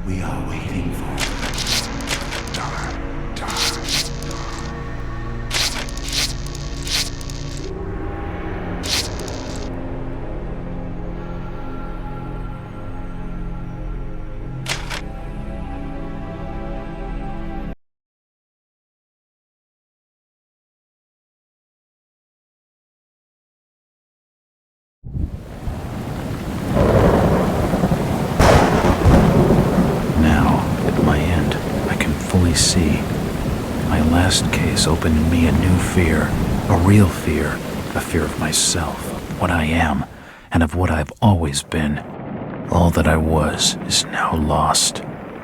we are waiting for. See. My last case opened in me a new fear, a real fear, a fear of myself, what I am, and of what I've always been. All that I was is now lost.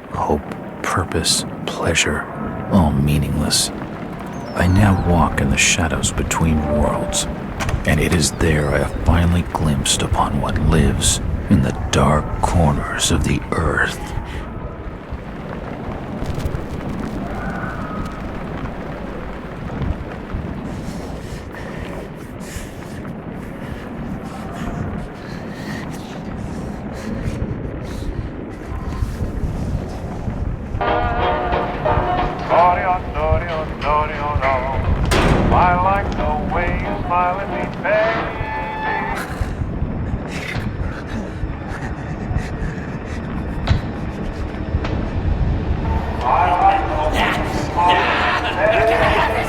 Hope, purpose, pleasure, all meaningless. I now walk in the shadows between worlds, and it is there I have finally glimpsed upon what lives in the dark corners of the earth. I like the way you smile at me, baby. I like the way you smile at me, baby.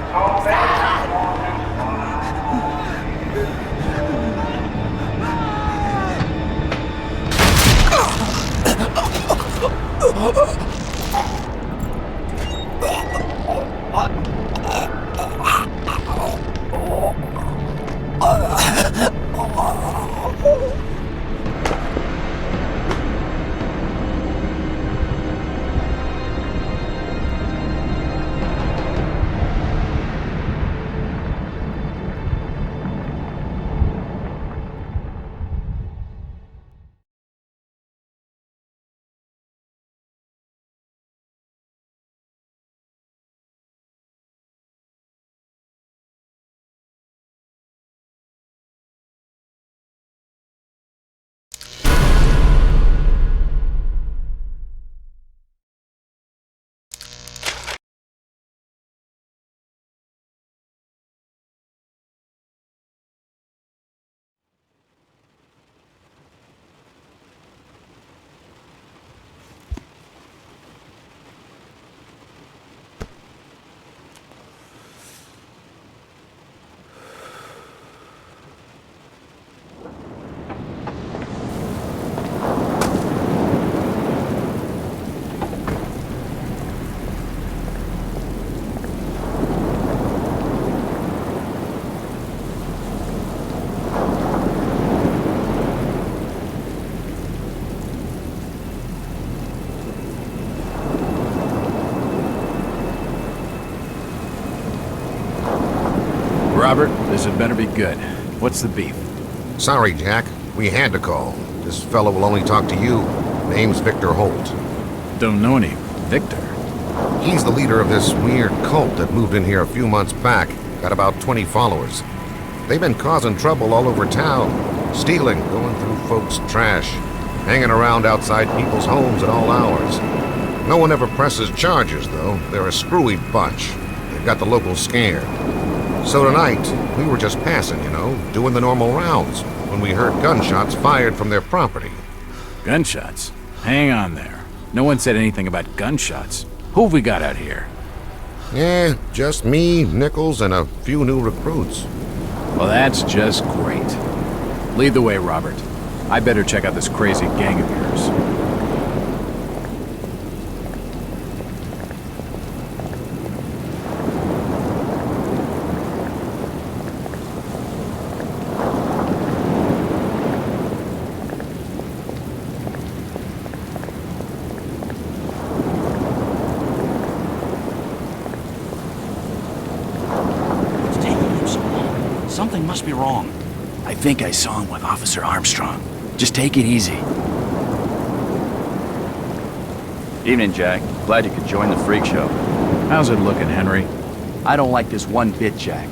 So bad you want to smile. Robert, this had better be good. What's the beef? Sorry, Jack. We had to call. This fellow will only talk to you. Name's Victor Holt. Don't know any Victor. He's the leader of this weird cult that moved in here a few months back. Got about 20 followers. They've been causing trouble all over town. Stealing, going through folks' trash, hanging around outside people's homes at all hours. No one ever presses charges, though. They're a screwy bunch. They've got the locals scared. So tonight, we were just passing, doing the normal rounds, when we heard gunshots fired from their property. Gunshots? Hang on there. No one said anything about gunshots. Who have we got out here? Yeah, just me, Nichols, and a few new recruits. Well, that's just great. Lead the way, Robert. I better check out this crazy gang of yours. Something must be wrong. I think I saw him with Officer Armstrong. Just take it easy. Evening, Jack. Glad you could join the freak show. How's it looking, Henry? I don't like this one bit, Jack.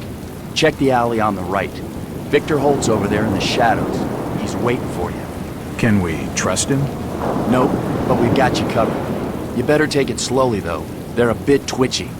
Check the alley on the right. Victor Holt's over there in the shadows. He's waiting for you. Can we trust him? Nope, but we've got you covered. You better take it slowly, though. They're a bit twitchy.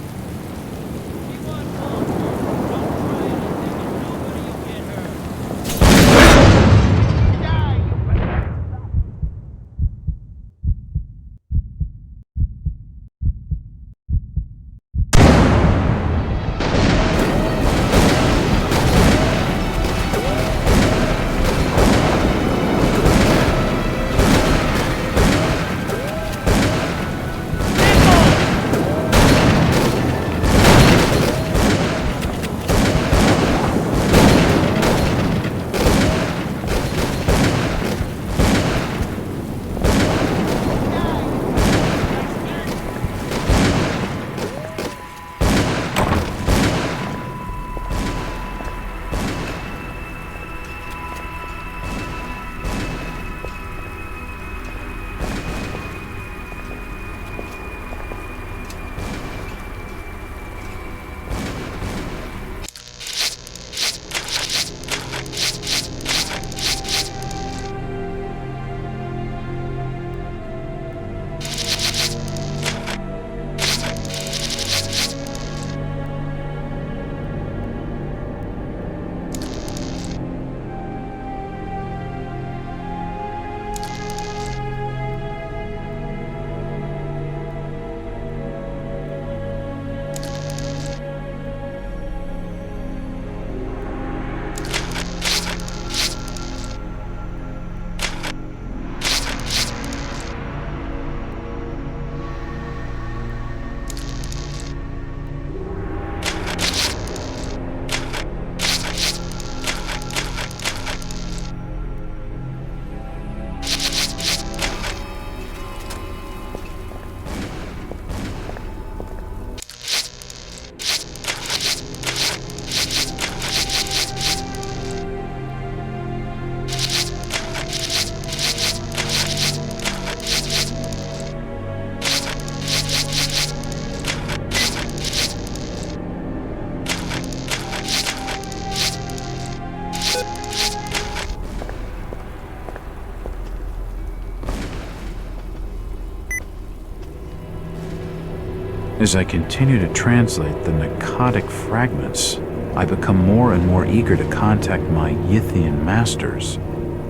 As I continue to translate the narcotic fragments, I become more and more eager to contact my Yithian masters.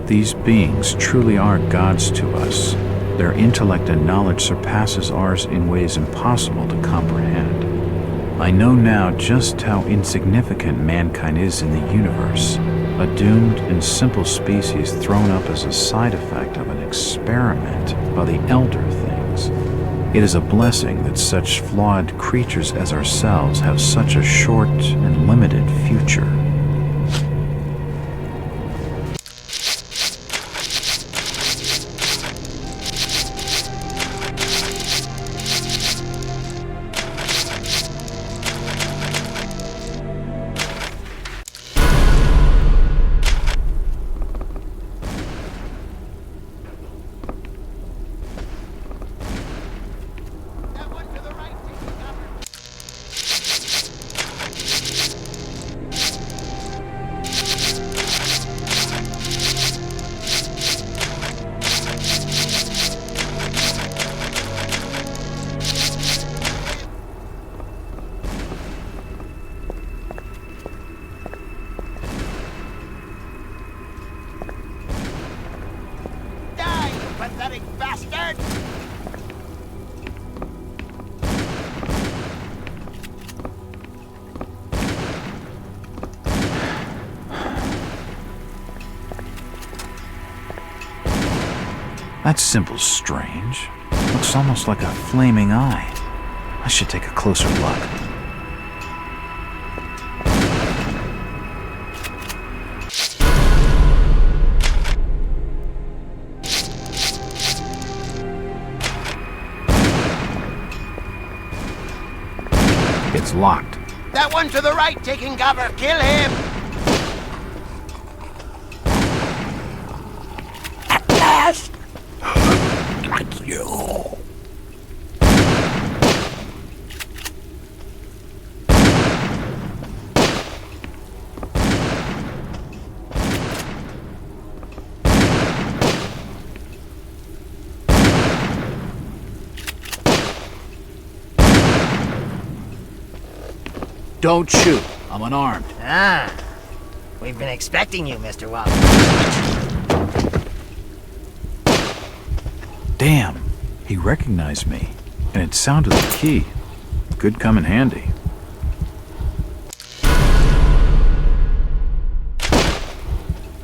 These beings truly are gods to us. Their intellect and knowledge surpasses ours in ways impossible to comprehend. I know now just how insignificant mankind is in the universe, a doomed and simple species thrown up as a side effect of an experiment by the elder things. It is a blessing that such flawed creatures as ourselves have such a short and limited future. Pathetic bastard! That symbol's strange. Looks almost like a flaming eye. I should take a closer look. It's locked. That one to the right taking cover! Kill him! At last! Like you! Don't shoot. I'm unarmed. Ah. We've been expecting you, Mr. Wallace. Damn, he recognized me, and it sounded like key. Could come in handy.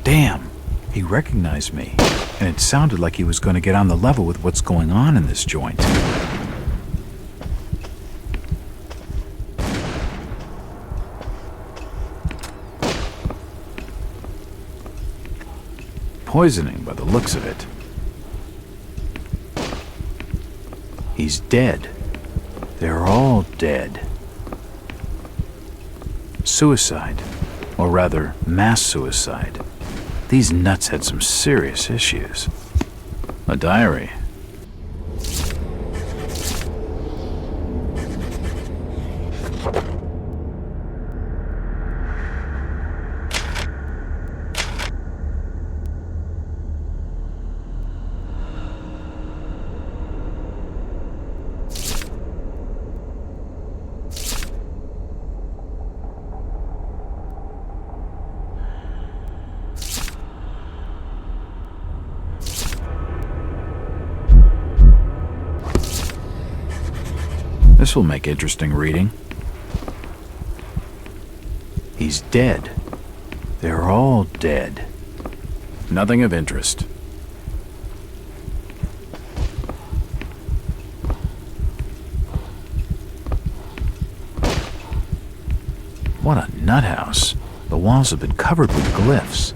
Damn, he recognized me, and it sounded like he was going to get on the level with what's going on in this joint. Poisoning by the looks of it. He's dead. They're all dead. Suicide, or rather, mass suicide. These nuts had some serious issues. A diary. This will make interesting reading. He's dead. They're all dead. Nothing of interest. What a nut house. The walls have been covered with glyphs.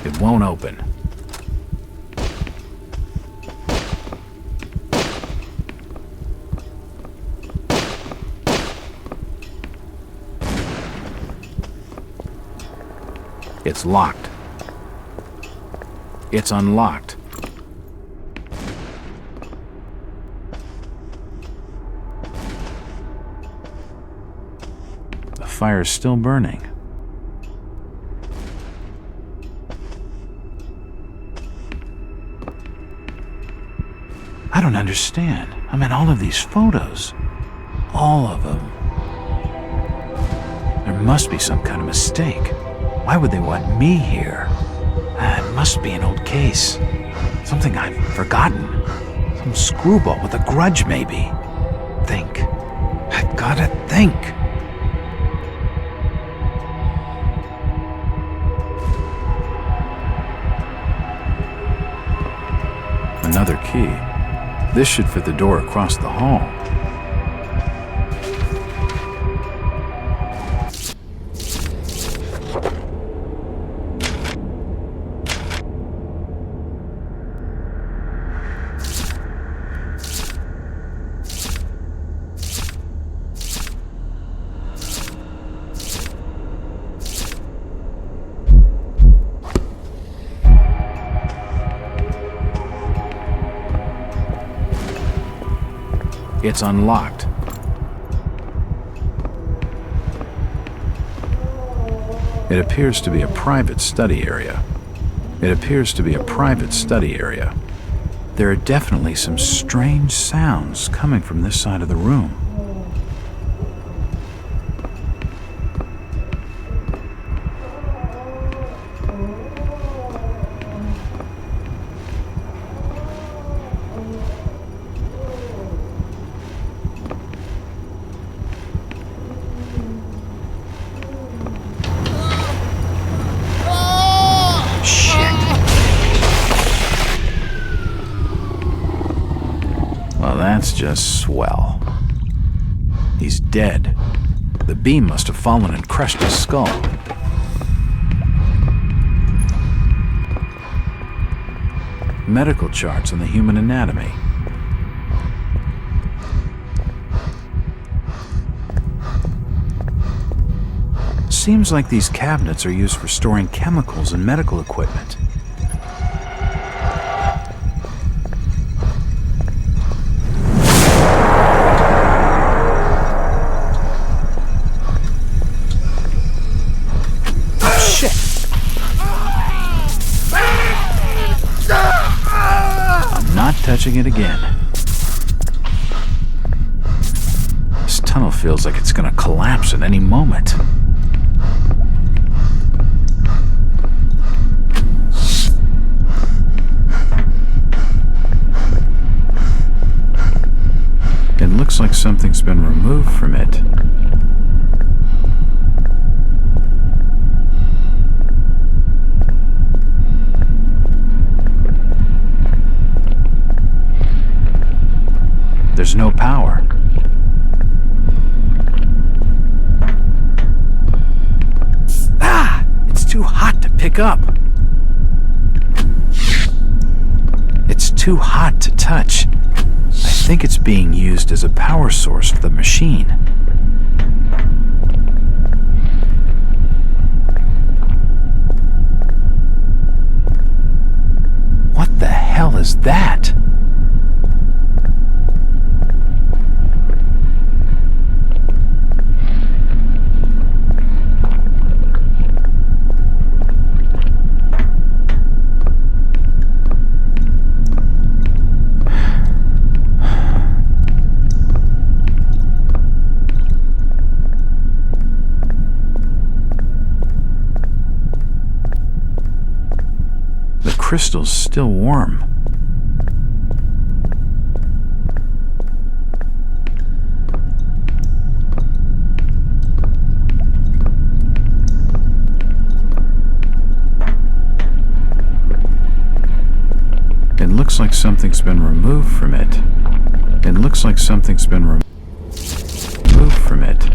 It won't open. It's locked. It's unlocked. The fire's still burning. I don't understand. I mean, all of these photos. All of them. There must be some kind of mistake. Why would they want me here? It must be an old case. Something I've forgotten. Some screwball with a grudge, maybe. Think. I've gotta think. Another key. This should fit the door across the hall. It's unlocked. It appears to be a private study area. It appears to be a private study area. There are definitely some strange sounds coming from this side of the room. Well, that's just swell. He's dead. The beam must have fallen and crushed his skull. Medical charts on the human anatomy. Seems like these cabinets are used for storing chemicals and medical equipment. touching it again. This tunnel feels like it's gonna collapse at any moment. It looks like something's been removed from it. There's no power. Ah! It's too hot to pick up. It's too hot to touch. I think it's being used as a power source for the machine. What the hell is that? The crystal's still warm. It looks like something's been removed from it. It looks like something's been removed from it.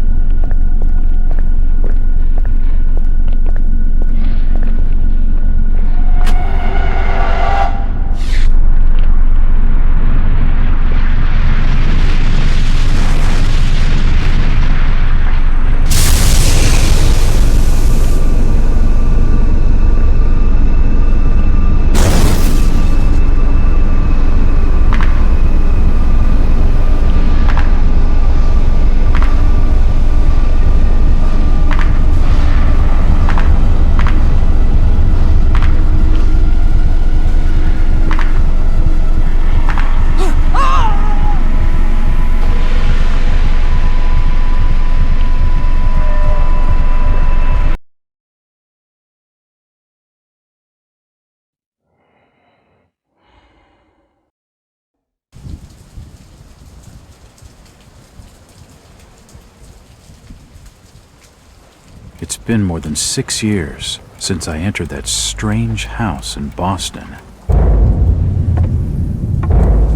It's been more than 6 years since I entered that strange house in Boston.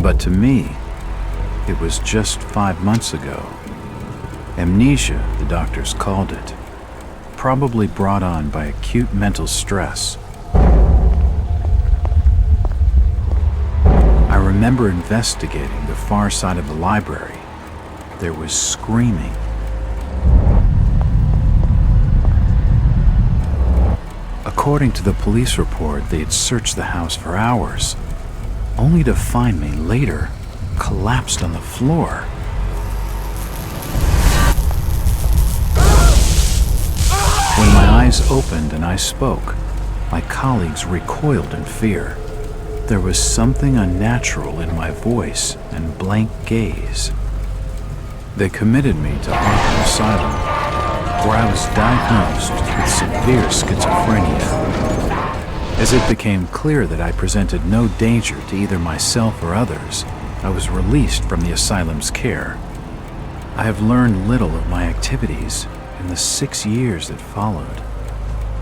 But to me, it was just 5 months ago. Amnesia, the doctors called it, probably brought on by acute mental stress. I remember investigating the far side of the library. There was screaming. According to the police report, they had searched the house for hours, only to find me later collapsed on the floor. When my eyes opened and I spoke, my colleagues recoiled in fear. There was something unnatural in my voice and blank gaze. They committed me to Arkham Asylum, where I was diagnosed with severe schizophrenia. As it became clear that I presented no danger to either myself or others, I was released from the asylum's care. I have learned little of my activities in the 6 years that followed.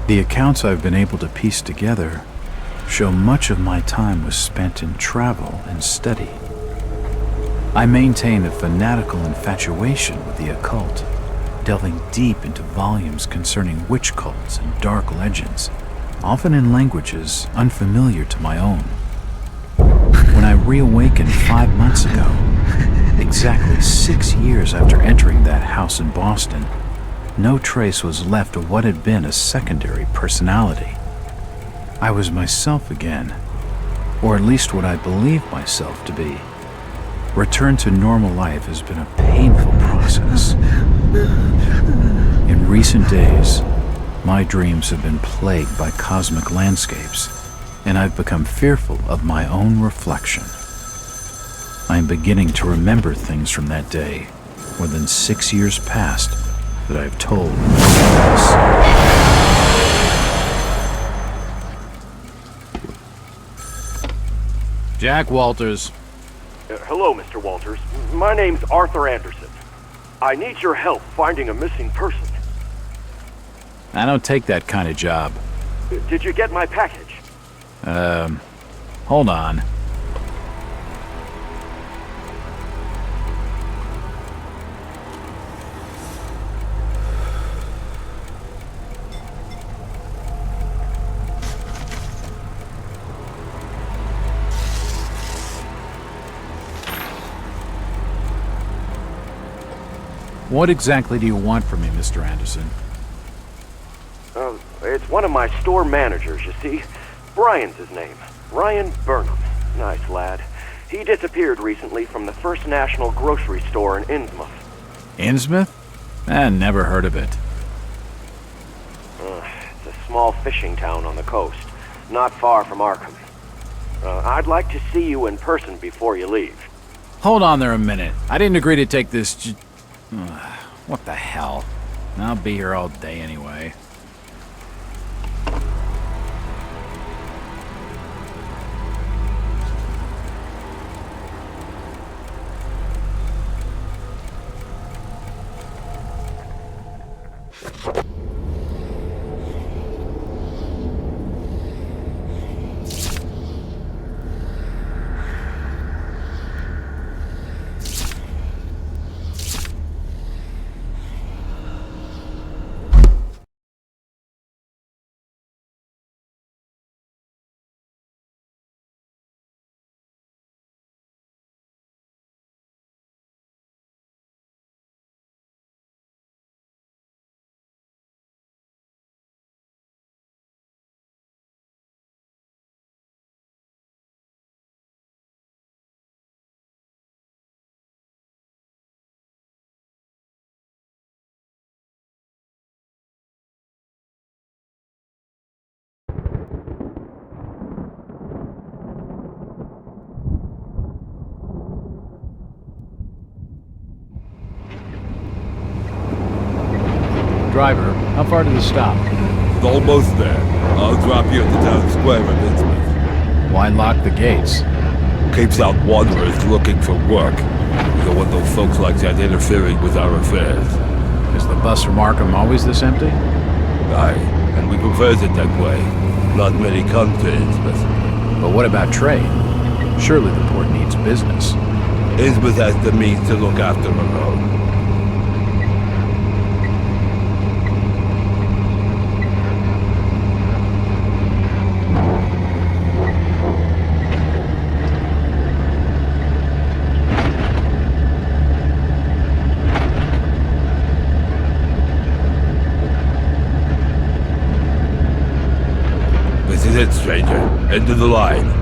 The accounts I've been able to piece together show much of my time was spent in travel and study. I maintain a fanatical infatuation with the occult, delving deep into volumes concerning witch cults and dark legends, often in languages unfamiliar to my own. When I reawakened 5 months ago, exactly 6 years after entering that house in Boston, no trace was left of what had been a secondary personality. I was myself again, or at least what I believed myself to be. Return to normal life has been a painful process. In recent days, my dreams have been plagued by cosmic landscapes, and I've become fearful of my own reflection. I am beginning to remember things from that day, more than 6 years past, that I have told no one else. Jack Walters. Hello, Mr. Walters. My name's Arthur Anderson. I need your help finding a missing person. I don't take that kind of job. Did you get my package? Hold on. What exactly do you want from me, Mr. Anderson? It's one of my store managers, you see. Brian's his name. Ryan Burnham. Nice lad. He disappeared recently from the First National grocery store in Innsmouth. Innsmouth? Never heard of it. It's a small fishing town on the coast, not far from Arkham. I'd like to see you in person before you leave. Hold on there a minute. I didn't agree to take this what the hell? I'll be here all day anyway. Driver, how far to the stop? It's almost there. I'll drop you at the town square in Innsmouth. Why lock the gates? Keeps out wanderers looking for work. We don't want those folks like that interfering with our affairs. Is the bus from Arkham always this empty? Aye, and we prefers it that way. Not many come to Innsmouth. But what about trade? Surely the port needs business. Innsmouth has the means to look after her own. This is it, stranger. End of the line.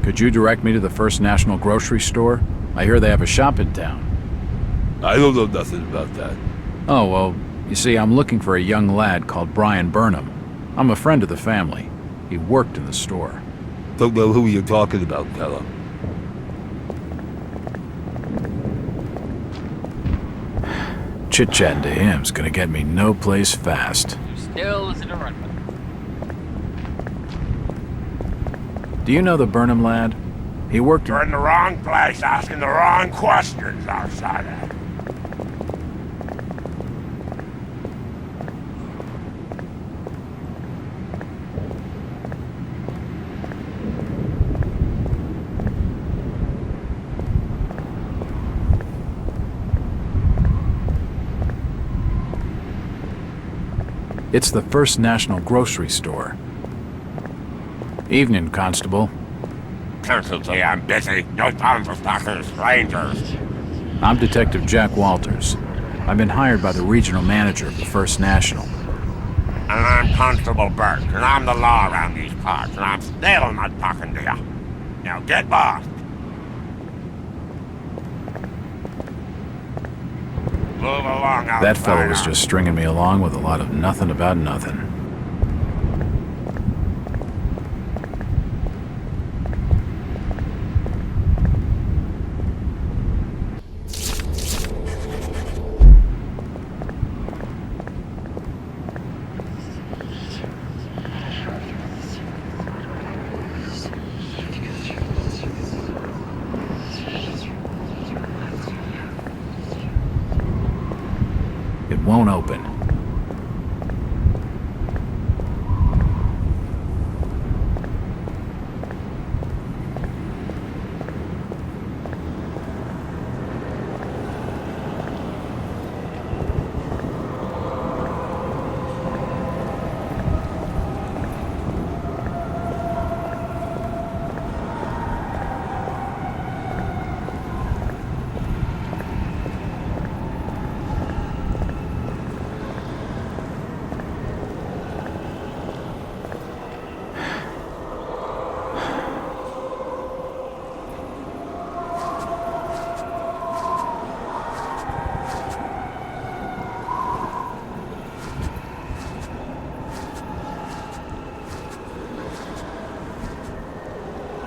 Could you direct me to the First National grocery store? I hear they have a shop in town. I don't know nothing about that. Oh, well, you see, I'm looking for a young lad called Brian Burnham. I'm a friend of the family. He worked in the store. Don't know who you're talking about, fella. Chit-chatting to him's gonna get me no place fast. Still listen to run. Do you know the Burnham lad? He worked You're in the wrong place asking the wrong questions, outsider. It's the First National grocery store. Evening, Constable. Constantly, I'm busy. No time for stalking strangers. I'm Detective Jack Walters. I've been hired by the regional manager of the First National. And I'm Constable Burke, and I'm the law around these parts, and I'm still not talking to you. Now get lost. Move along, outsider. That fellow was just stringing me along with a lot of nothing about nothing. It won't open.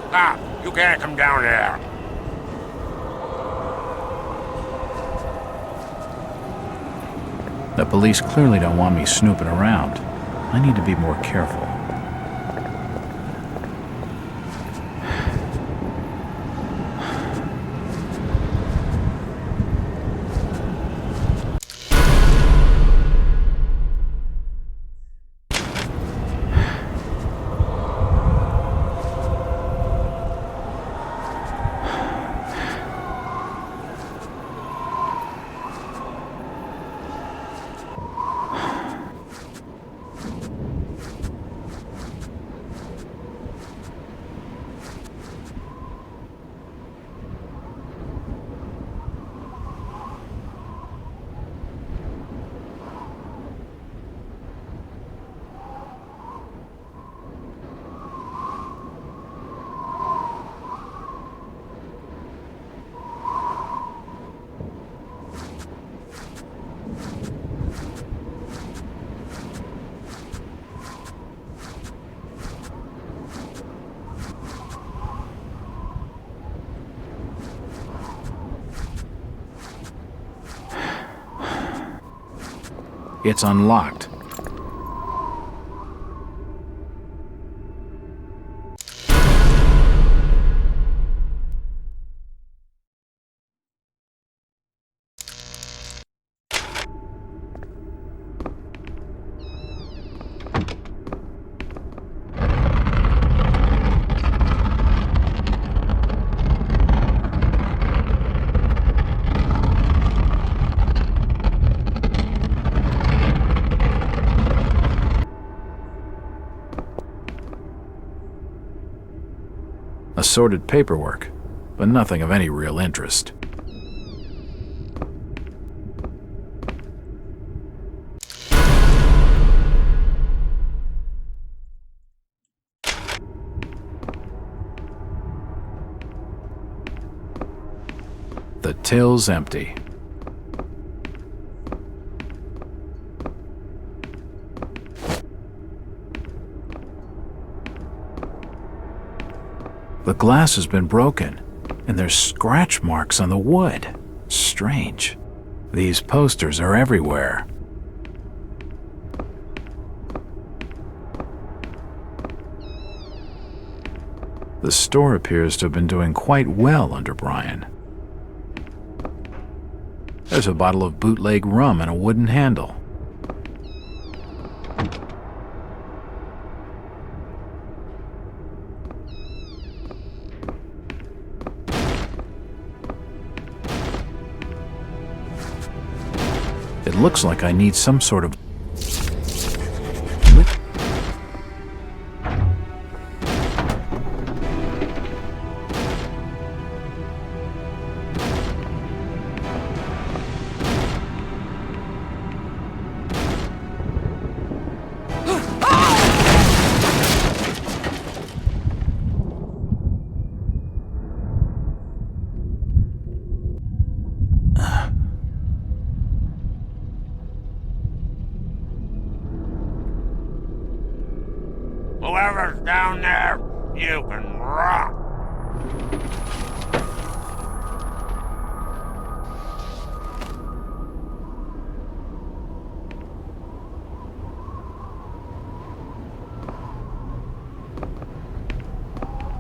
Stop! You can't come down there. The police clearly don't want me snooping around. I need to be more careful. It's unlocked. Assorted paperwork, but nothing of any real interest. The till's empty. The glass has been broken, and there's scratch marks on the wood. Strange. These posters are everywhere. The store appears to have been doing quite well under Brian. There's a bottle of bootleg rum and a wooden handle. It looks like I need some sort of... Whoever's down there, you can rot.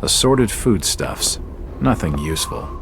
Assorted foodstuffs. Nothing useful.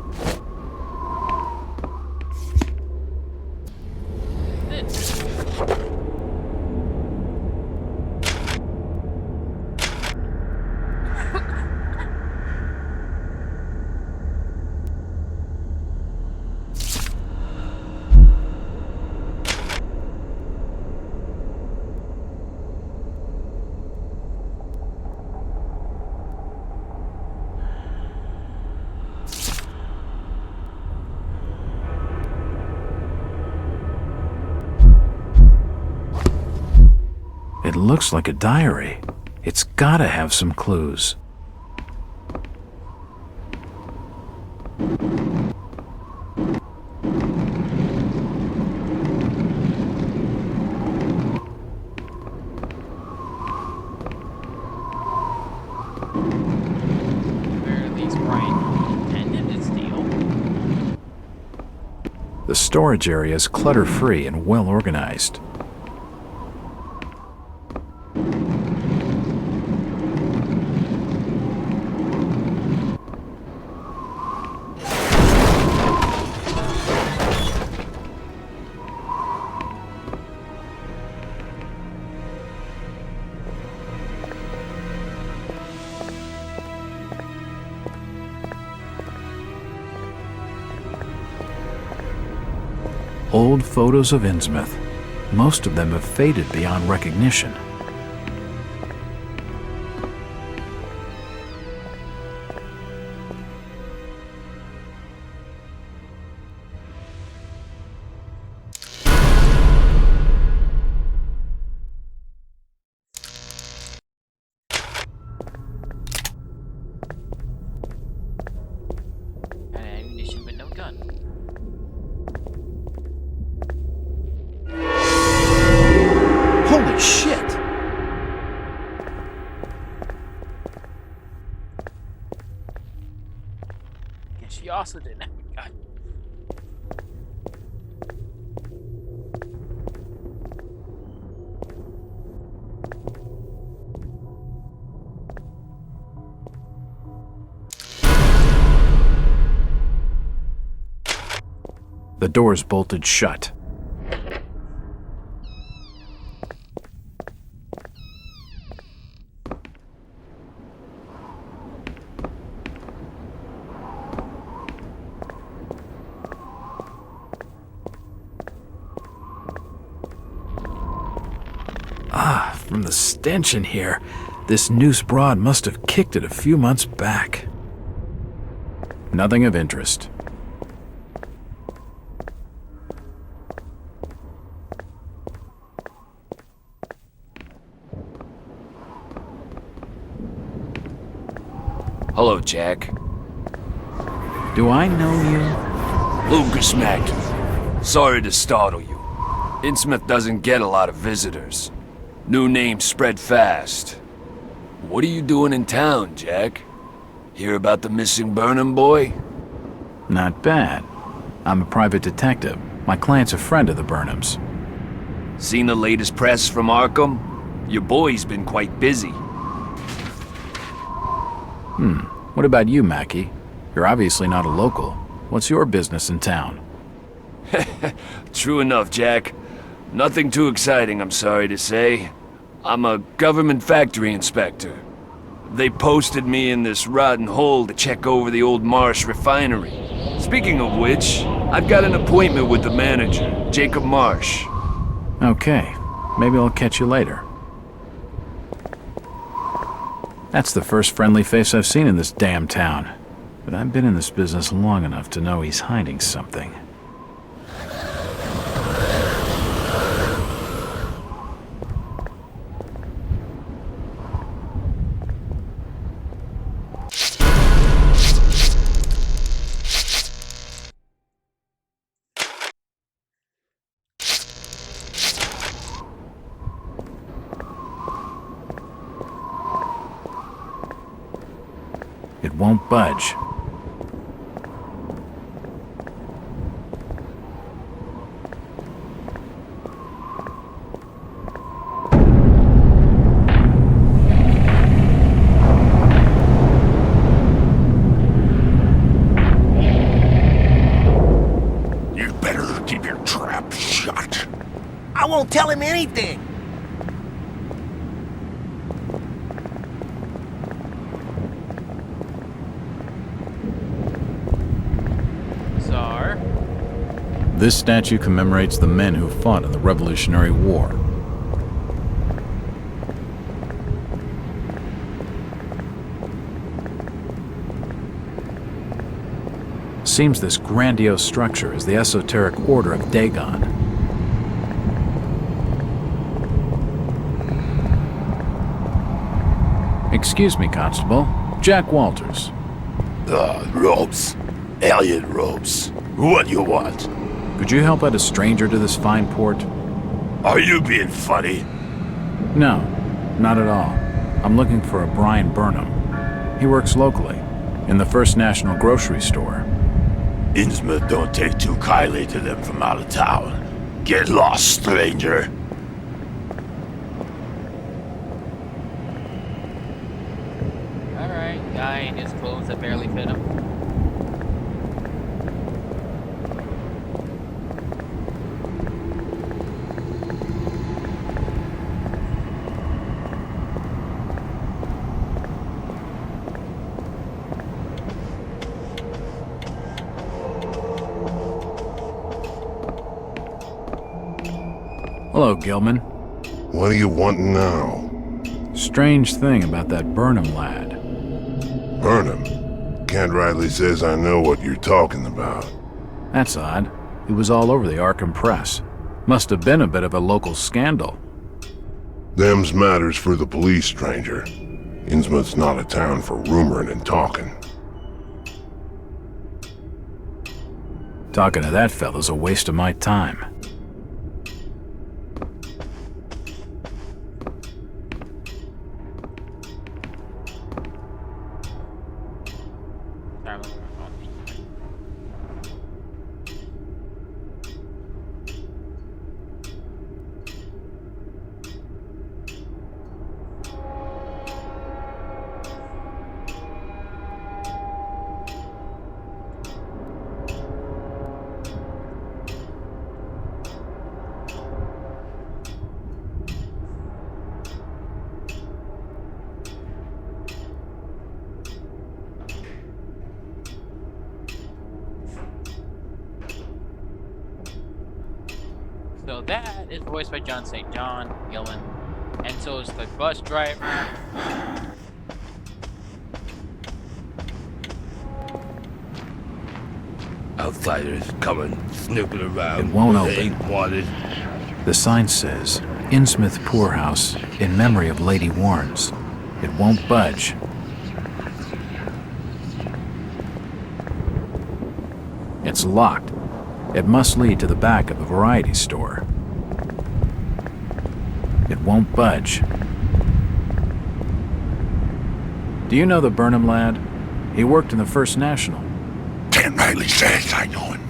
It looks like a diary. It's gotta have some clues. The storage area is clutter-free and well organized. Old photos of Innsmouth. Most of them have faded beyond recognition. Ammunition, but no gun. Holy shit! And she also didn't have a gun. The door's bolted shut. From the stench in here, this noose broad must have kicked it a few months back. Nothing of interest. Hello, Jack. Do I know you? Lucas Mackey. Sorry to startle you. Innsmouth doesn't get a lot of visitors. New names spread fast. What are you doing in town, Jack? Hear about the missing Burnham boy? Not bad. I'm a private detective. My client's a friend of the Burnhams. Seen the latest press from Arkham? Your boy's been quite busy. What about you, Mackie? You're obviously not a local. What's your business in town? True enough, Jack. Nothing too exciting, I'm sorry to say. I'm a government factory inspector. They posted me in this rotten hole to check over the old Marsh refinery. Speaking of which, I've got an appointment with the manager, Jacob Marsh. Okay, maybe I'll catch you later. That's the first friendly face I've seen in this damn town. But I've been in this business long enough to know he's hiding something. It won't budge. You better keep your trap shut. I won't tell him anything. Czar. This statue commemorates the men who fought in the Revolutionary War. Seems this grandiose structure is the esoteric Order of Dagon. Excuse me, Constable. Jack Walters. Robes. Alien robes. What you want? Could you help out a stranger to this fine port? Are you being funny? No, not at all. I'm looking for a Brian Burnham. He works locally, in the First National grocery store. Innsmouth don't take too kindly to them from out of town. Get lost, stranger. Alright, guy in his clothes that barely fit him. Hello, Gilman. What are you wanting now? Strange thing about that Burnham lad. Burnham? Kent Riley says I know what you're talking about. That's odd. He was all over the Arkham press. Must have been a bit of a local scandal. Them's matters for the police, stranger. Innsmouth's not a town for rumoring and talking. Talking to that fella's a waste of my time. So that is voiced by John St. John, Gillen. And so is the bus driver. Outsiders coming, snooping around. It won't They open. ain't wanted. The sign says, Innsmouth Poorhouse, in memory of Lady Warrens. It won't budge. It's locked. It must lead to the back of the variety store. It won't budge. Do you know the Burnham lad? He worked in the First National. Damn rightly says I know him.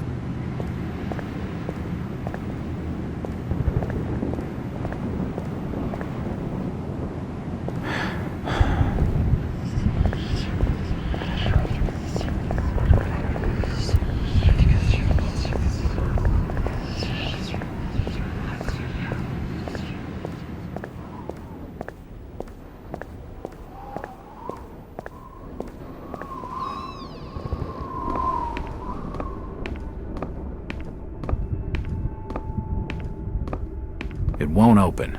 It won't open.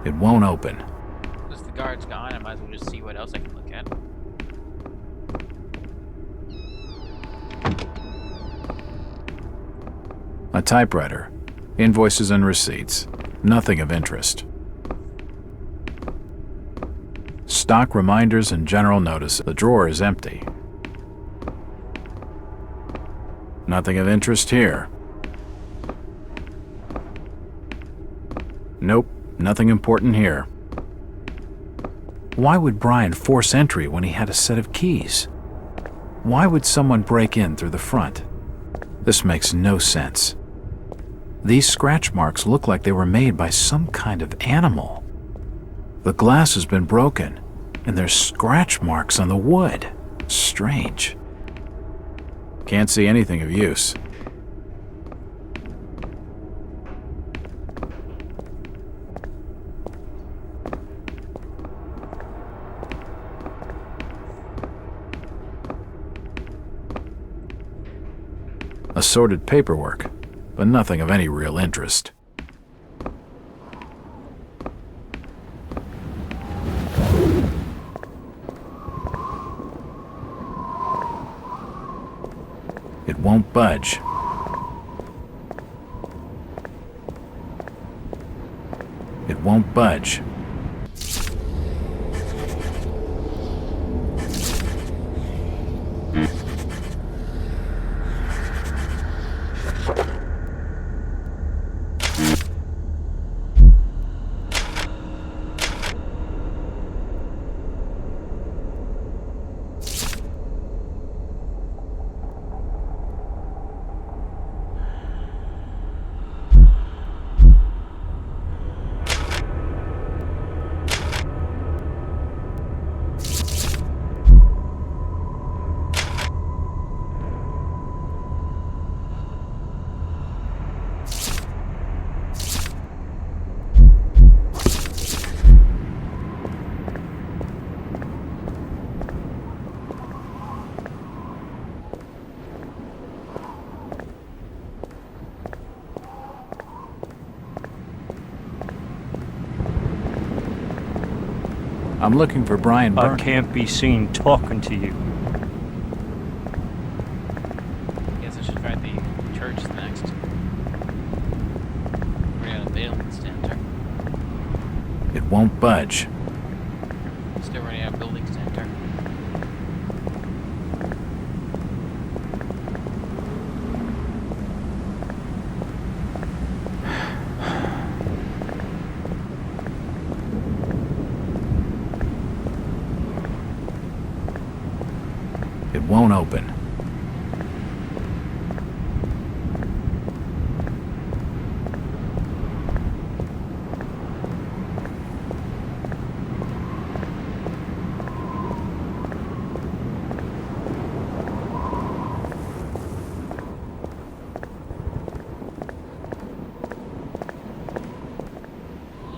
It won't open. Since the guard's gone, I might as well just see what else I can look at. A typewriter. Invoices and receipts. Nothing of interest. Stock reminders and general notice. The drawer is empty. Nothing of interest here. Nope, nothing important here. Why would Brian force entry when he had a set of keys? Why would someone break in through the front? This makes no sense. These scratch marks look like they were made by some kind of animal. The glass has been broken, and there's scratch marks on the wood. Strange. Can't see anything of use. Assorted paperwork, but nothing of any real interest. It won't budge. It won't budge. I'm looking for Brian Burnham. I can't be seen talking to you. Guess I should try the church next. We're at a building center. It won't budge. Still running out of building center. It won't open.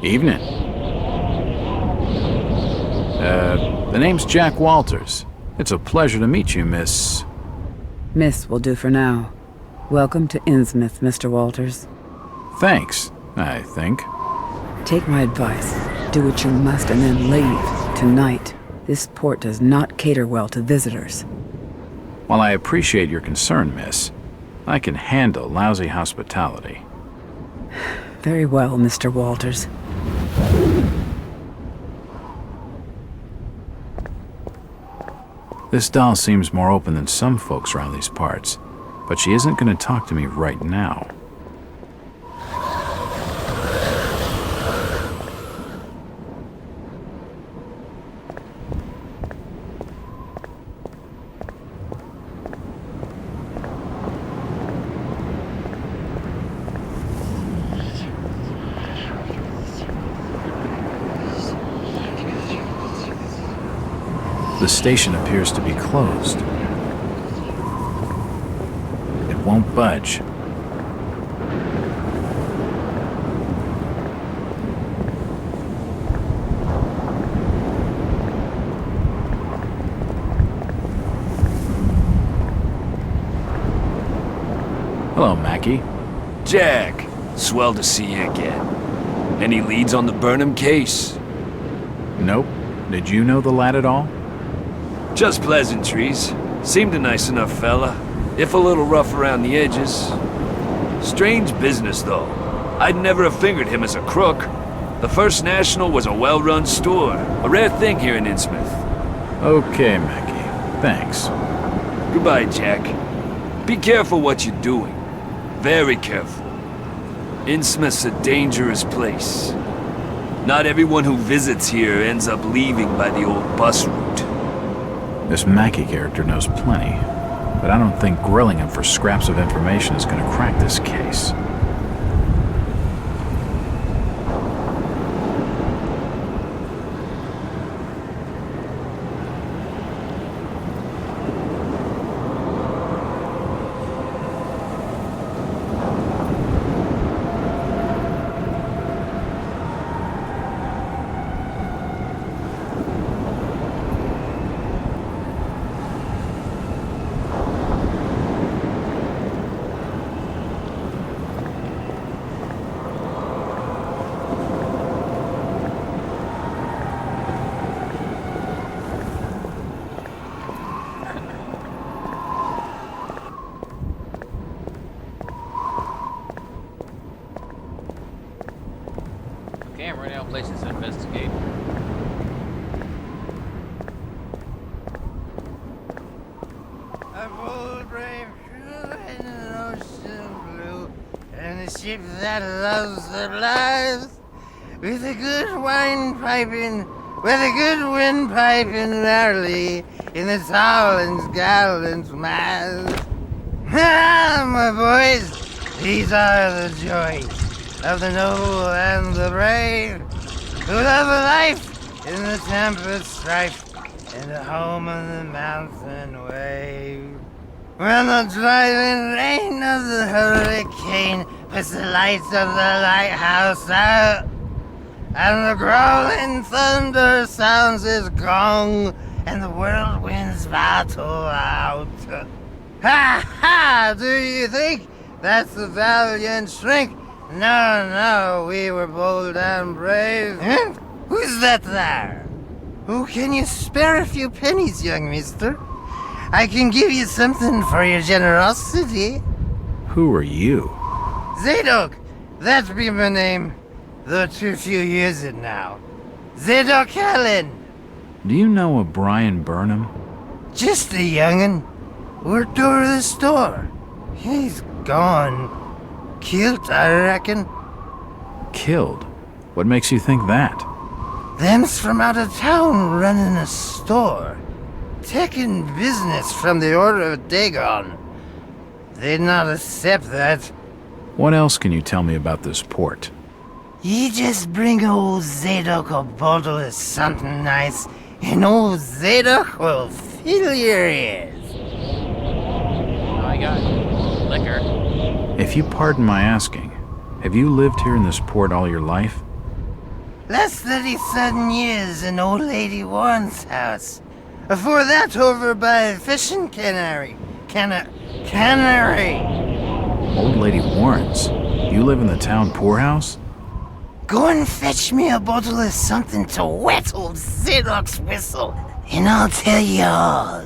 Evening. The name's Jack Walters. It's a pleasure to meet you, Miss... Miss will do for now. Welcome to Innsmouth, Mr. Walters. Thanks, I think. Take my advice. Do what you must and then leave. Tonight. This port does not cater well to visitors. While I appreciate your concern, miss, I can handle lousy hospitality. Very well, Mr. Walters. This doll seems more open than some folks around these parts, but she isn't going to talk to me right now. The station appears to be closed. It won't budge. Hello, Mackie. Jack, swell to see you again. Any leads on the Burnham case? Nope. Did you know the lad at all? Just pleasantries. Seemed a nice enough fella, if a little rough around the edges. Strange business, though. I'd never have fingered him as a crook. The First National was a well-run store, a rare thing here in Innsmouth. Okay, Mackie. Thanks. Goodbye, Jack. Be careful what you're doing. Very careful. Innsmouth's a dangerous place. Not everyone who visits here ends up leaving by the old bus route. This Mackie character knows plenty, but I don't think grilling him for scraps of information is going to crack this case. Okay, I'm running out of places to investigate. A bold, brave crew in an ocean blue, and a ship that loves their lives, with a good wine piping, with a good wind piping merrily in the towns gallant mast. Ah, my boys, these are the joys of the noble and the brave, who love a life in the tempest strife, and a home on the mountain wave. When the driving rain of the hurricane puts the lights of the lighthouse out, and the growling thunder sounds its gong, and the whirlwinds battle out. Ha ha! Do you think that's the valiant shrink? No, no, we were bold and brave. Huh? Who's that there? Oh, can you spare a few pennies, young mister? I can give you something for your generosity. Who are you? Zadok, that be my name, though too few use it now. Zadok Allen. Do you know a Brian Burnham? Just a young'un. Worked over the store. He's gone. Killed, I reckon. Killed? What makes you think that? Them's from out of town running a store. Taking business from the Order of Dagon. They'd not accept that. What else can you tell me about this port? You just bring old Zadok a bottle of something nice, and old Zadok will fill your ears. I got liquor. If you pardon my asking, have you lived here in this port all your life? Last 37 years in old lady Warren's house. Before that, over by fishing cannery. Cannery. Old Lady Warren's? You live in the town poorhouse? Go and fetch me a bottle of something to wet old Zadok's whistle, and I'll tell you all.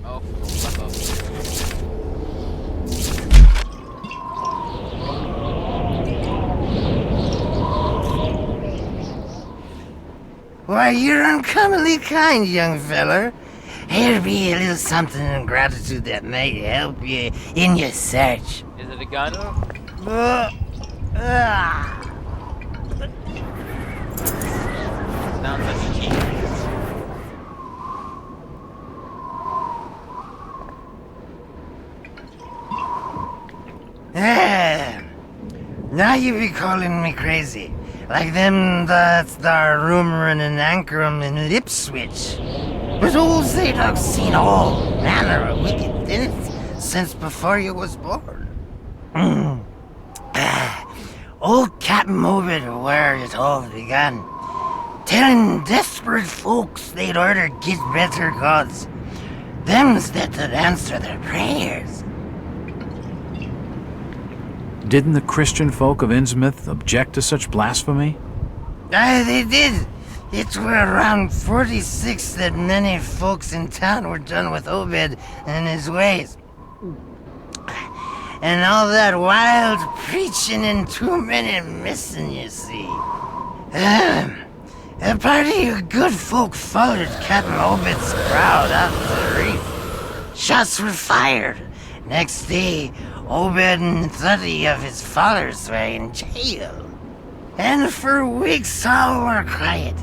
Oh, Why, you're uncommonly kind, young feller. Here be a little something in gratitude that may help you in your search. Is it a gun? Sounds like a key. Now you be calling me crazy. Like them that's there rumoring and anchoring in Ipswich. But old Zadok's seen all manner of wicked things since before you was born. Old Captain Obed where it all began. Telling desperate folks they'd order get better gods. Them's that would answer their prayers. Didn't the Christian folk of Innsmouth object to such blasphemy? Aye, they did. It were around 46 that many folks in town were done with Obed and his ways. And all that wild preaching and too many missing, you see. A party of good folk followed Captain Obed's crowd out to the reef. Shots were fired. Next day, Obed and 30 of his followers were in jail. And for weeks all were quiet,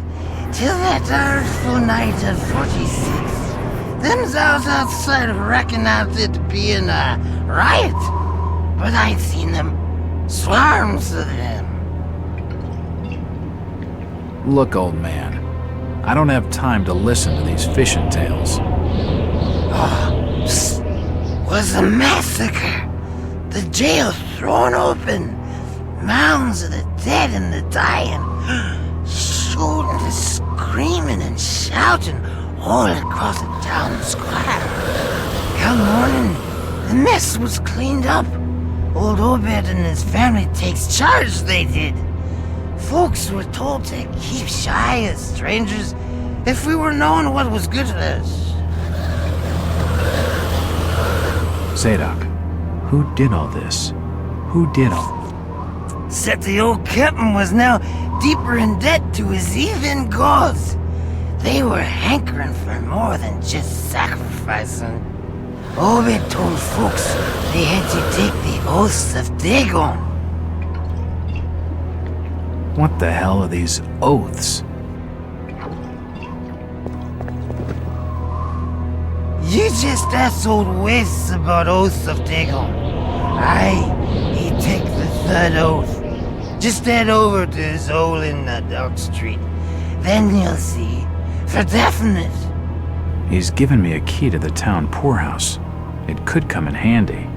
till that artful night of 46. Them's out outside reckoned out it being a riot. But I'd seen them, swarms of them. Look, old man, I don't have time to listen to these fishing tales. Was a massacre. The jail thrown open. Mounds of the dead and the dying. Shooting and screaming and shouting all across the town square. Come morning, the mess was cleaned up. Old Obed and his family takes charge, they did. Folks were told to keep shy as strangers if we were knowing what was good for us. Zadok, who did all this? Who did all? Said the old captain was now deeper in debt to his heathen gods. They were hankering for more than just sacrificing. Obed told folks they had to take the oaths of Dagon. What the hell are these oaths? You just asked old Wes about oaths of Dagon. Aye, he take the third oath. Just head over to his hole in Dock Street. Then you'll see, for definite. He's given me a key to the town poorhouse. It could come in handy.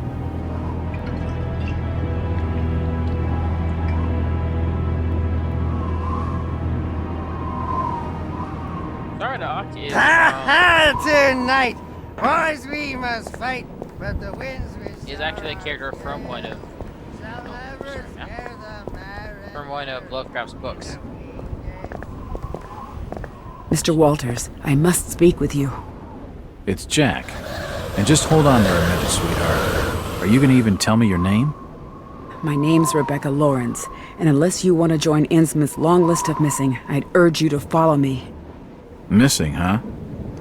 Sorry, Doc. Is, Tonight, boys, we must fight, but the winds will. Is actually a character from one of Lovecraft's books. Mr. Walters, I must speak with you. It's Jack. And just hold on there a minute, sweetheart. Are you gonna even tell me your name? My name's Rebecca Lawrence, and unless you want to join Innsmouth's long list of missing, I'd urge you to follow me. Missing, huh?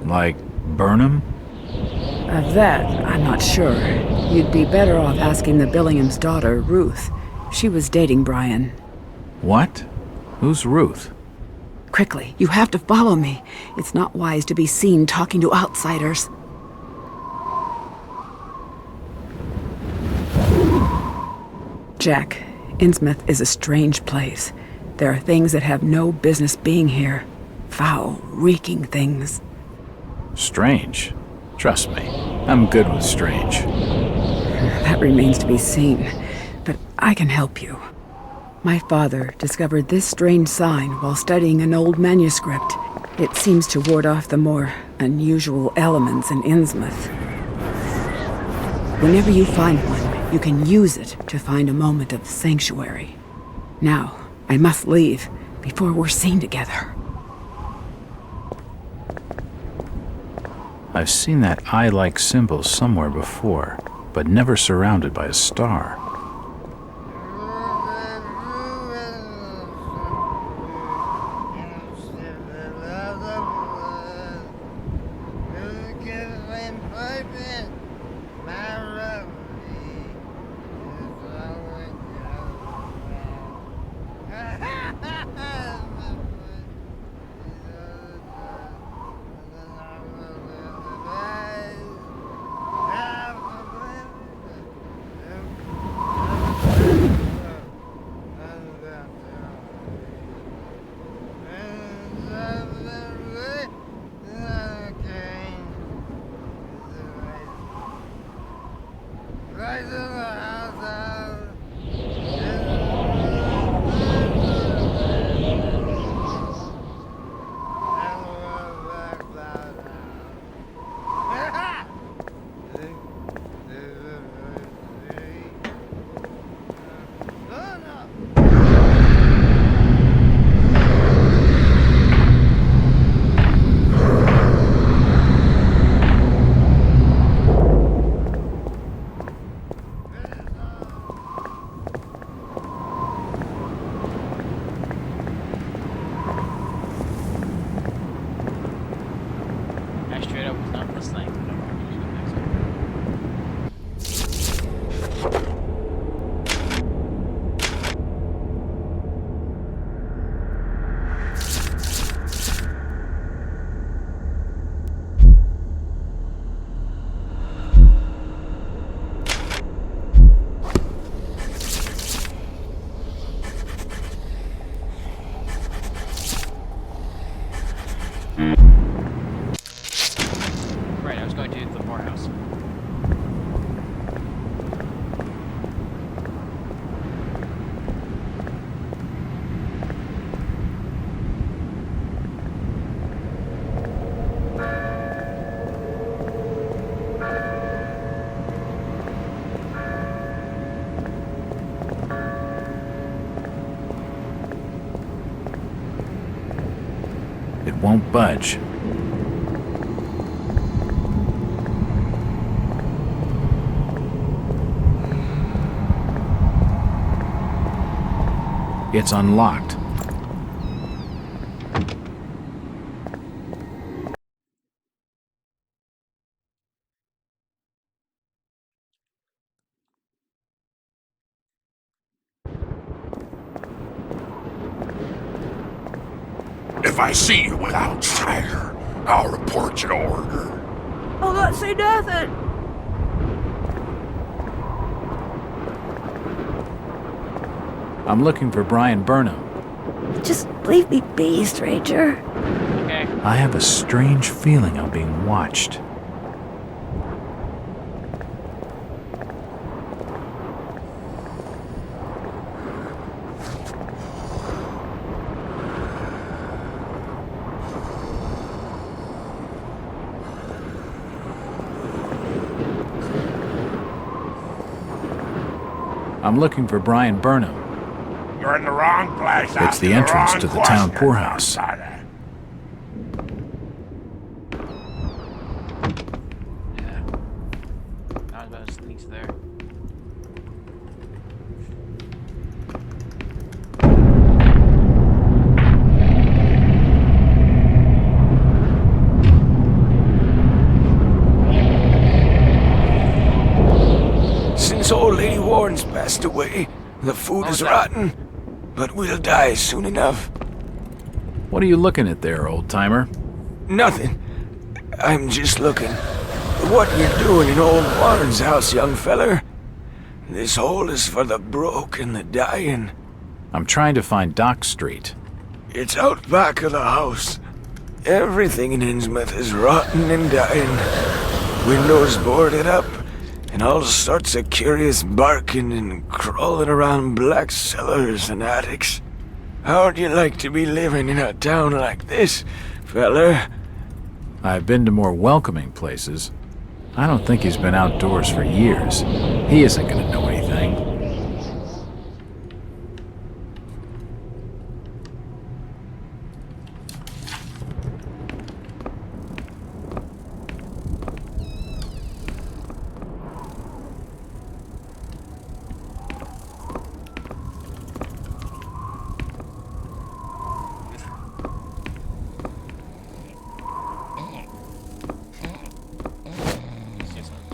Like Burnham? Of that, I'm not sure. You'd be better off asking the Billingham's daughter, Ruth. She was dating Brian. What? Who's Ruth? Quickly, you have to follow me. It's not wise to be seen talking to outsiders. Jack, Innsmouth is a strange place. There are things that have no business being here. Foul, reeking things. Strange? Trust me, I'm good with strange. That remains to be seen, but I can help you. My father discovered this strange sign while studying an old manuscript. It seems to ward off the more unusual elements in Innsmouth. Whenever you find one, you can use it to find a moment of sanctuary. Now, I must leave before we're seen together. I've seen that eye-like symbol somewhere before, but never surrounded by a star. won't budge. It's unlocked. If I see you without fire, I'll report your order. I'll not say nothing. I'm looking for Brian Burnham. Just leave me be, stranger. Okay. I have a strange feeling I'm being watched. I'm looking for Brian Burnham. You're in the wrong place. It's the entrance to the town poorhouse. Yeah. Not about sneaks there. Since old Lady Warren's passed away, the food is rotten, but we'll die soon enough. What are you looking at there, old-timer? Nothing. I'm just looking. What you doing in old Warren's house, young feller? This hole is for the broke and the dying. I'm trying to find Dock Street. It's out back of the house. Everything in Innsmouth is rotten and dying. Windows boarded up, and all sorts of curious barking and crawling around black cellars and attics. How'd you like to be living in a town like this, feller? I've been to more welcoming places. I don't think he's been outdoors for years. He isn't gonna know anything.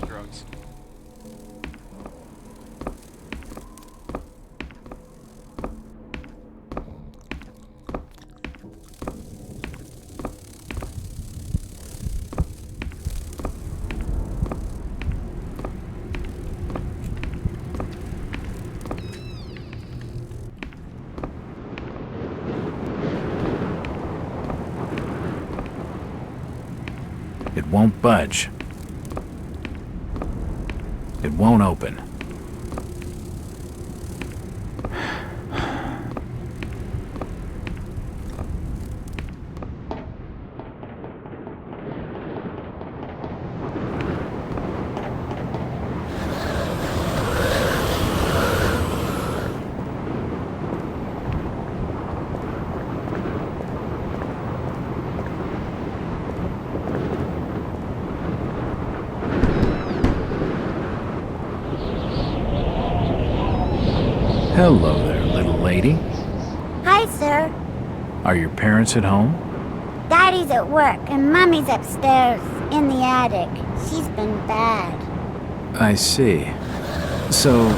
Drugs. It won't budge. It won't open. Hello there, little lady. Hi, sir. Are your parents at home? Daddy's at work and Mummy's upstairs in the attic. She's been bad. I see. So,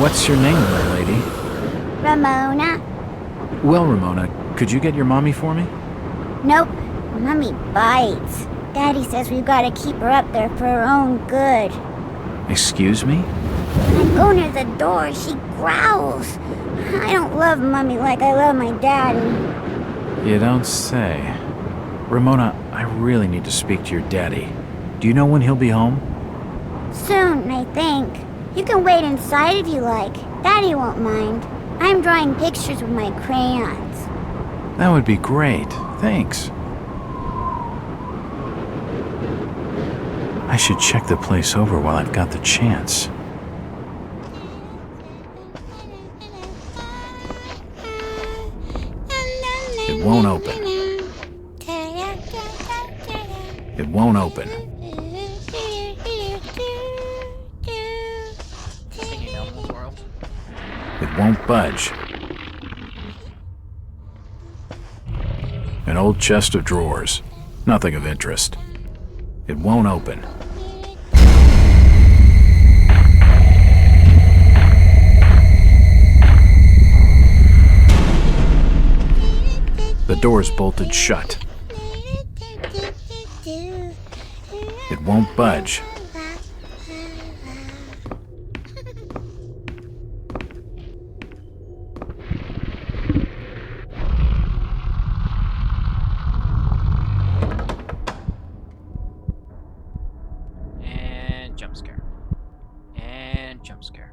what's your name, little lady? Ramona? Well, Ramona, could you get your mommy for me? Nope. Mummy bites. Daddy says we've got to keep her up there for her own good. Excuse me? When I go near the door, she growls. I don't love Mummy like I love my daddy. You don't say. Ramona, I really need to speak to your daddy. Do you know when he'll be home? Soon, I think. You can wait inside if you like. Daddy won't mind. I'm drawing pictures with my crayons. That would be great. Thanks. I should check the place over while I've got the chance. It won't open. It won't open. Singing Elmo's World. It won't budge. An old chest of drawers. Nothing of interest. It won't open. The door's bolted shut. It won't budge. And jump scare. And jump scare.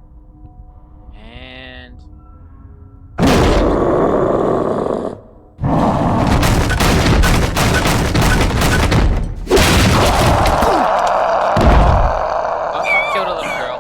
And... Killed a little girl.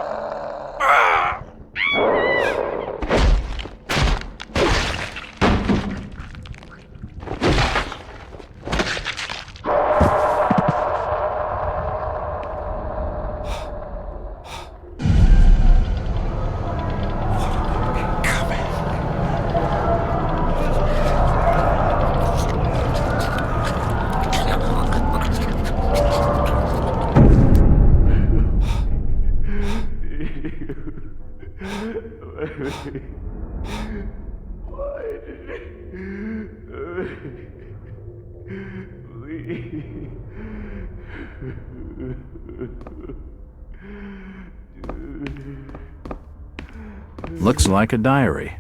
Looks like a diary.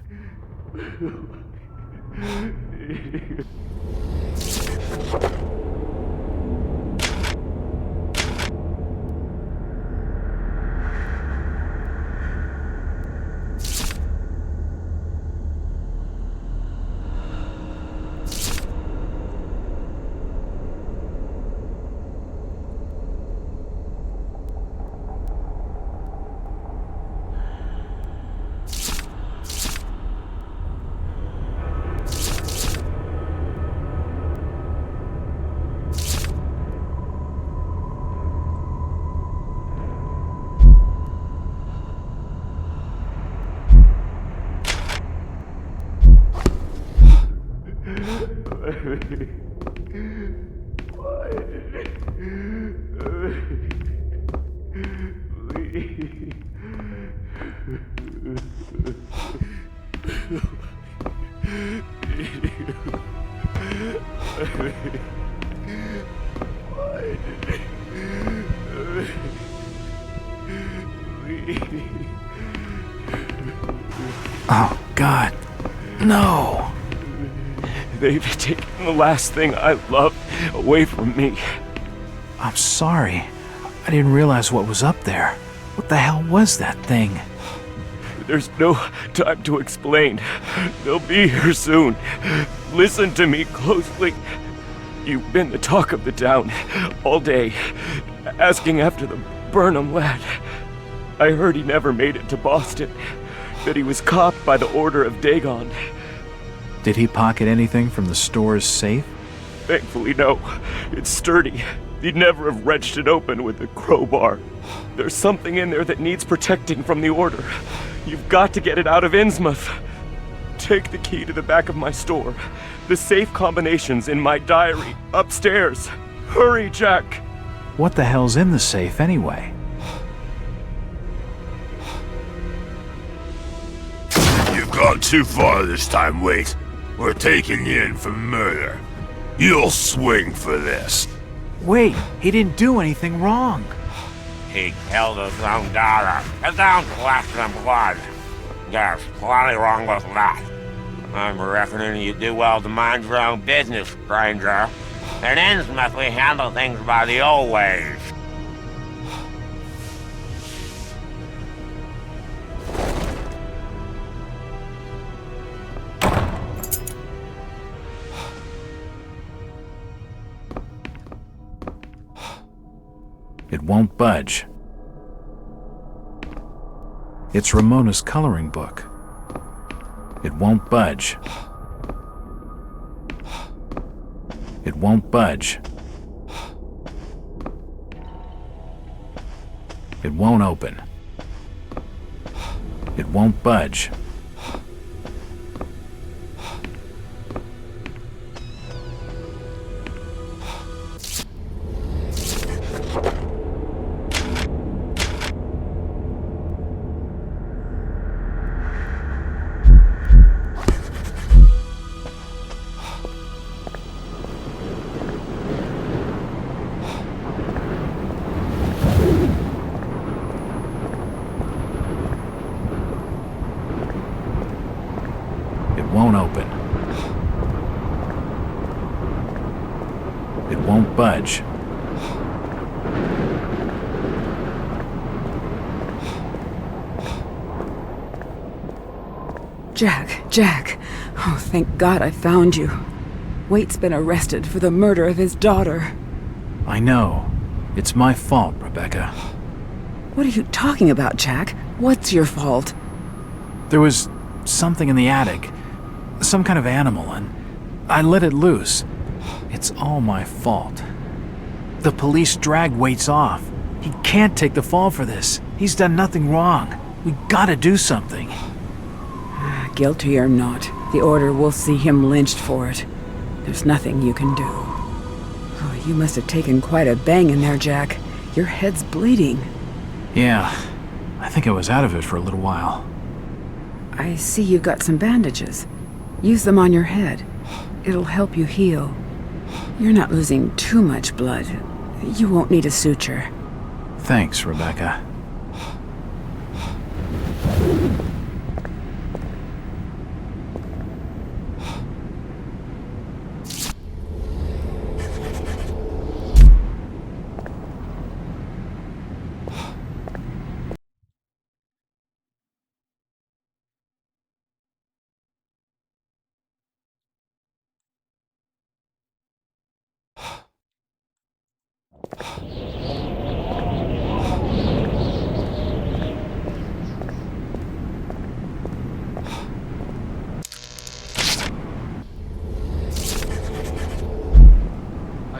Oh, God. No. They've taken the last thing I loved away from me. I'm sorry. I didn't realize what was up there. What the hell was that thing? There's no time to explain. They'll be here soon. Listen to me closely. You've been the talk of the town all day, asking after the Burnham lad. I heard he never made it to Boston, that he was caught by the order of Dagon. Did he pocket anything from the store's safe? Thankfully, no. It's sturdy. He'd never have wrenched it open with a crowbar. There's something in there that needs protecting from the order. You've got to get it out of Innsmouth. Take the key to the back of my store. The safe combination's in my diary, upstairs. Hurry, Jack! What the hell's in the safe anyway? You've gone too far this time, Wait. We're taking you in for murder. You'll swing for this. Wait, he didn't do anything wrong. He killed his own daughter. It sounds less than blood. There's plenty wrong with that. I'm reckoning you do well to mind your own business, stranger. In Innsmouth, we handle things by the old ways. It won't budge. It's Ramona's coloring book. It won't budge. It won't budge. It won't open. It won't budge. It won't open. It won't budge. Jack. Oh, thank God I found you. Waite's been arrested for the murder of his daughter. I know. It's my fault, Rebecca. What are you talking about, Jack? What's your fault? There was something in the attic. Some kind of animal, and I let it loose. It's all my fault. The police dragged Waits off. He can't take the fall for this. He's done nothing wrong. We gotta do something. Guilty or not, the Order will see him lynched for it. There's nothing you can do. Oh, you must have taken quite a bang in there, Jack. Your head's bleeding. Yeah, I think I was out of it for a little while. I see you've got some bandages. Use them on your head. It'll help you heal. You're not losing too much blood. You won't need a suture. Thanks, Rebecca.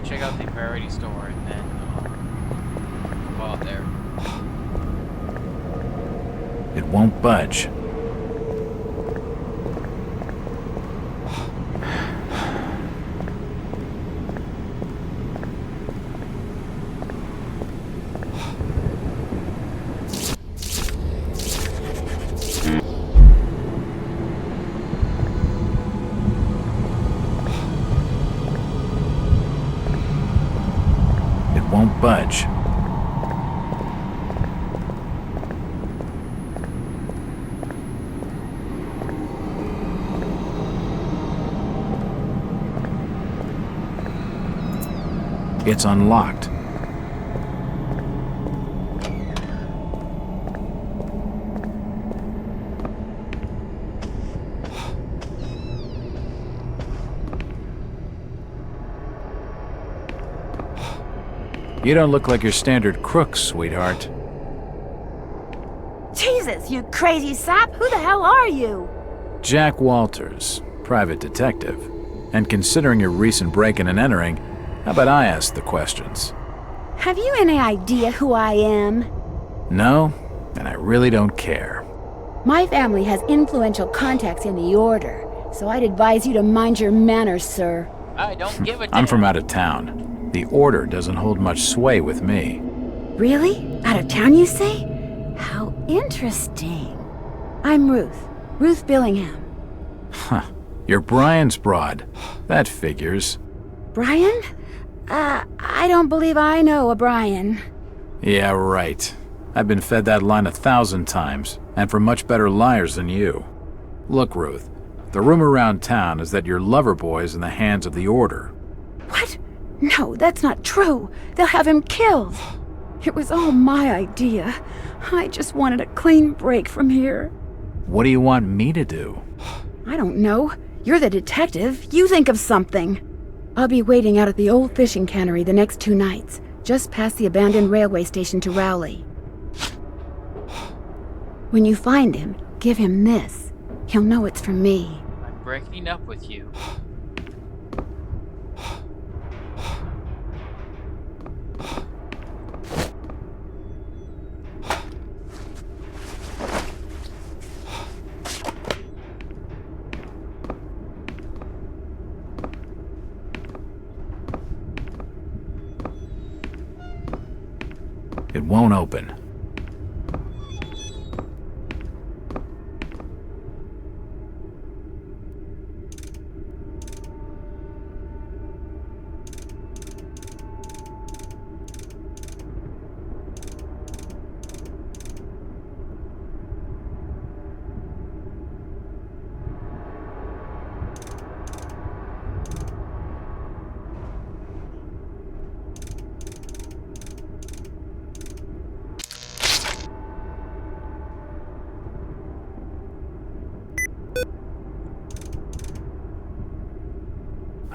Check out the variety store and then go out there. It won't budge. Won't budge. It's unlocked. You don't look like your standard crook, sweetheart. Jesus, you crazy sap! Who the hell are you? Jack Walters, private detective. And considering your recent break-in and entering, how about I ask the questions? Have you any idea who I am? No, and I really don't care. My family has influential contacts in the Order, so I'd advise you to mind your manners, sir. I don't give a damn. I'm from out of town. The Order doesn't hold much sway with me. Really? Out of town, you say? How interesting. I'm Ruth. Ruth Billingham. Huh. You're Brian's broad. That figures. Brian? I don't believe I know a Brian. Yeah, right. I've been fed that line 1,000 times, and from much better liars than you. Look, Ruth, the rumor around town is that your lover boy's in the hands of the Order. What? No, that's not true. They'll have him killed. It was all my idea. I just wanted a clean break from here. What do you want me to do? I don't know. You're the detective. You think of something. I'll be waiting out at the old fishing cannery the next 2 nights, just past the abandoned railway station to Rowley. When you find him, give him this. He'll know it's from me. I'm breaking up with you. It won't open.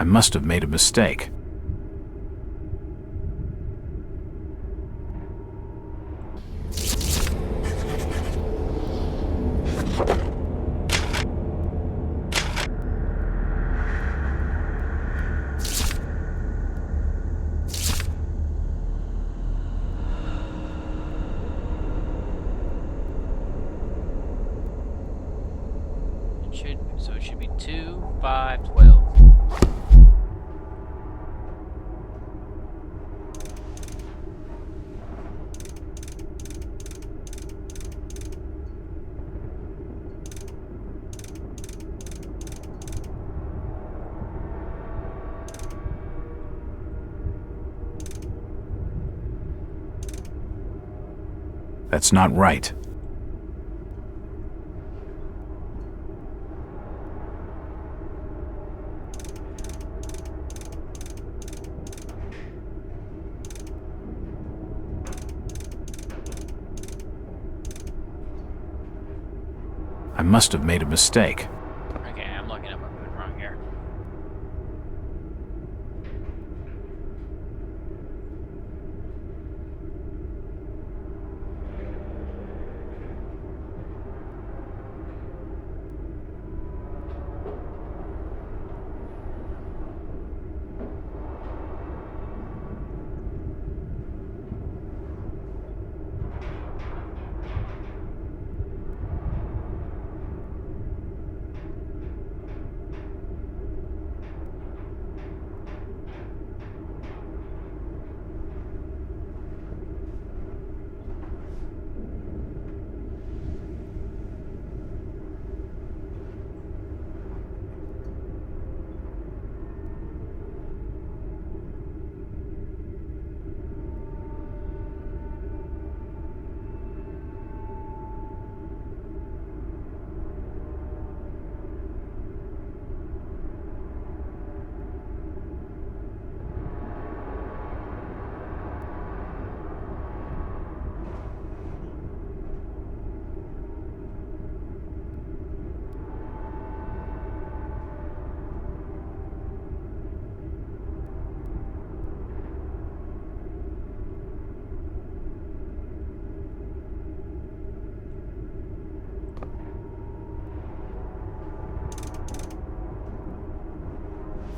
I must have made a mistake. So it should be 2, 5, 12. That's not right. I must have made a mistake. Okay, I'm looking up what I'm doing wrong here.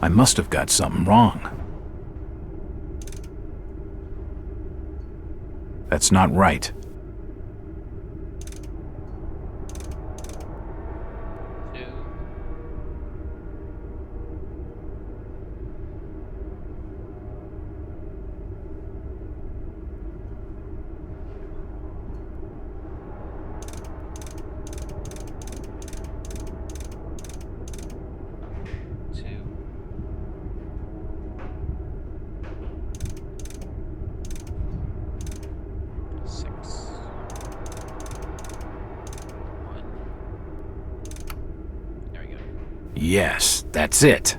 I must have got something wrong. That's not right. Yes, that's it.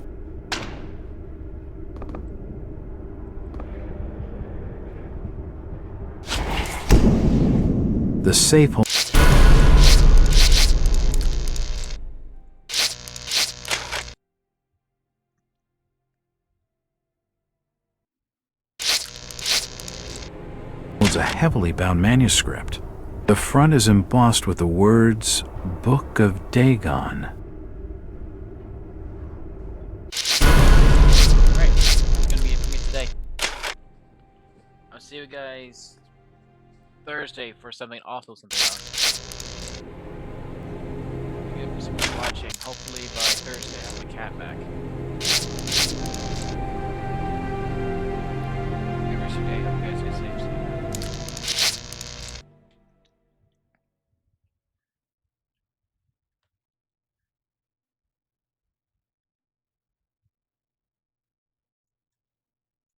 The safe hole. Holds a heavily bound manuscript. The front is embossed with the words Book of Dagon. See you guys Thursday for something else. Thank you so much for watching. Hopefully by Thursday I'll have my cat back. Have a good day. Hope you guys stay safe.